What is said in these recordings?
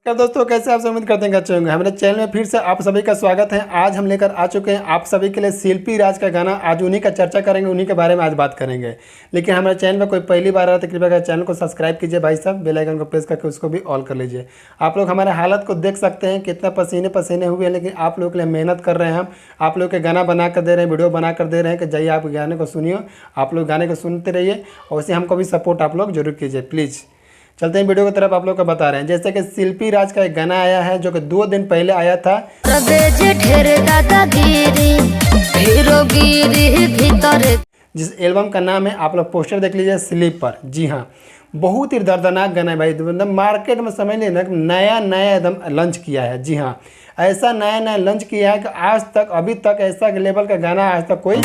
क्या दोस्तों, कैसे आप सब उम्मीद करते हैं कि अच्छे होंगे। हमारे चैनल में फिर से आप सभी का स्वागत है। आज हम लेकर आ चुके हैं आप सभी के लिए शिल्पी राज का गाना। आज उन्हीं का चर्चा करेंगे, उन्हीं के बारे में आज बात करेंगे। लेकिन हमारे चैनल में कोई पहली बार आया तो कृपया कर चैनल को सब्सक्राइब कीजिए भाई साहब, बेल आइकन को प्रेस करके उसको भी ऑल कर लीजिए। आप लोग हमारे हालत को देख सकते हैं, कितना पसीने पसीने हुए हैं, लेकिन आप लोग के लिए मेहनत कर रहे हैं। हम आप लोग के गाना बना कर दे रहे हैं, वीडियो बना कर दे रहे हैं कि जाइए आप गाने को सुनिए। आप लोग गाने को सुनते रहिए और उसे हमको भी सपोर्ट आप लोग जरूर कीजिए प्लीज़। चलते हैं वीडियो की तरफ। आप लोग को बता रहे हैं जैसे कि शिल्पी राज का एक गाना आया है जो कि 2 दिन पहले आया था। जिस एल्बम का नाम है, आप लोग पोस्टर देख लीजिए, स्लीपर। जी हाँ, बहुत ही दर्दनाक गाना है भाई। एकदम मार्केट में समझ लीजिए नया एकदम लॉन्च किया है। जी हाँ, ऐसा नया लॉन्च किया है कि आज तक अभी तक ऐसा लेवल का गाना आज तक कोई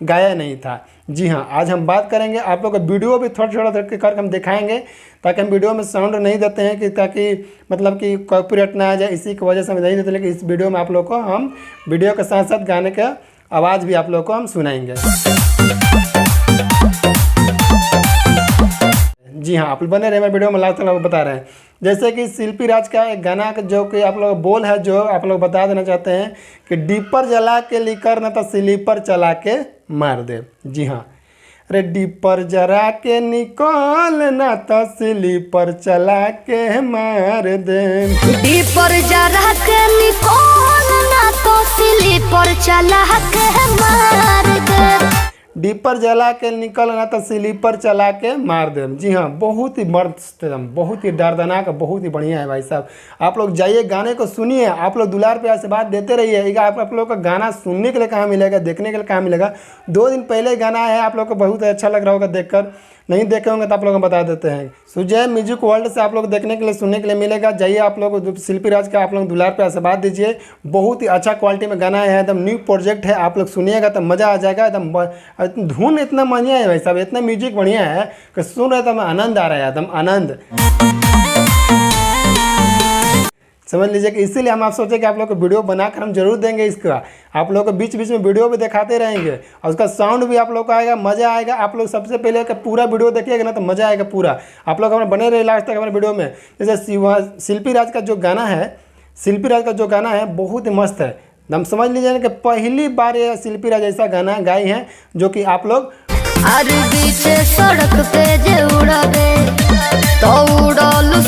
गाया नहीं था। जी हाँ, आज हम बात करेंगे। आप लोग का वीडियो भी थोड़ा करके हम दिखाएंगे, ताकि हम वीडियो में साउंड नहीं देते हैं कि ताकि मतलब कि कॉपीराइट ना आ जाए, इसी की वजह से हम नहीं देते। लेकिन इस वीडियो में आप लोग को हम वीडियो के साथ साथ गाने का आवाज़ भी आप लोग को हम सुनाएंगे। जी हाँ, आप बने रहे मेरे वीडियो में, लास्ट तक बता रहे हैं। जैसे कि शिल्पी राज का एक गाना जो कि आप लोग बोल है, जो आप लोग बता देना चाहते हैं कि डीपर जला के लिकर न तो स्लीपर चला के मार दे। जी हाँ, अरे डीपर जरा के निकल ना तो स्लीपर चला के मार दे। डीपर जरा के निकल ना तो स्लीपर चला के मार दे। डीपर जला के निकल ना तो स्लीपर चला के मार दे। जी हाँ, बहुत ही मस्त, बहुत ही दर्दनाक, बहुत ही बढ़िया है भाई साहब। आप लोग जाइए, गाने को सुनिए। आप लोग दुलार पे आशीर्वाद देते रहिए। आप लोग का गाना सुनने के लिए कहाँ मिलेगा, देखने के लिए कहाँ मिलेगा। 2 दिन पहले गाना है, आप लोग को बहुत अच्छा लग रहा होगा देखकर। नहीं देखे होंगे तो आप लोग हम बता देते हैं। सुजय म्यूजिक वर्ल्ड से आप लोग देखने के लिए, सुनने के लिए मिलेगा। जाइए, आप लोग शिल्पी राज का आप लोग दुलार पे आशीर्वाद दीजिए। बहुत ही अच्छा क्वालिटी में गाना है, एकदम न्यू प्रोजेक्ट है। आप लोग सुनिएगा तो मज़ा आ जाएगा। एकदम धुन इतना बढ़िया है भाई साहब, इतना म्यूजिक बढ़िया है कि सुन रहे तो आनंद आ रहा है, एकदम आनंद समझ लीजिए। कि इसीलिए हम आप सोचे कि आप लोग को वीडियो बनाकर हम जरूर देंगे इसका। आप लोग को बीच बीच में वीडियो भी दिखाते रहेंगे और उसका साउंड भी आप लोग को आएगा, मज़ा आएगा। आप लोग सबसे पहले का पूरा वीडियो देखिएगा ना तो मज़ा आएगा पूरा। आप लोग हमारे बने रहे लास्ट तक हमारे वीडियो में। जैसे शिल्पी राज का जो गाना है, शिल्पी राज का जो गाना है बहुत ही मस्त है। हम समझ लीजिए ना कि पहली बार ये शिल्पी राज ऐसा गाना गाई हैं जो कि आप लोग सड़क पे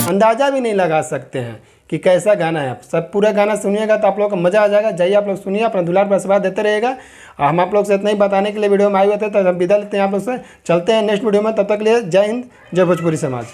अंदाजा भी नहीं लगा सकते हैं कि कैसा गाना है। सब पूरा गाना सुनिएगा तो आप लोग को मज़ा आ जाएगा। जाइए, आप लोग सुनिए, अपना दुलार पर आशीर्वाद देते रहेगा। हम आप लोग से इतना ही बताने के लिए वीडियो में आए हुए थे, तो हम विदा लेते हैं। आप लोग से चलते हैं नेक्स्ट वीडियो में। तब तक के लिए जय हिंद, जय भोजपुरी समाज।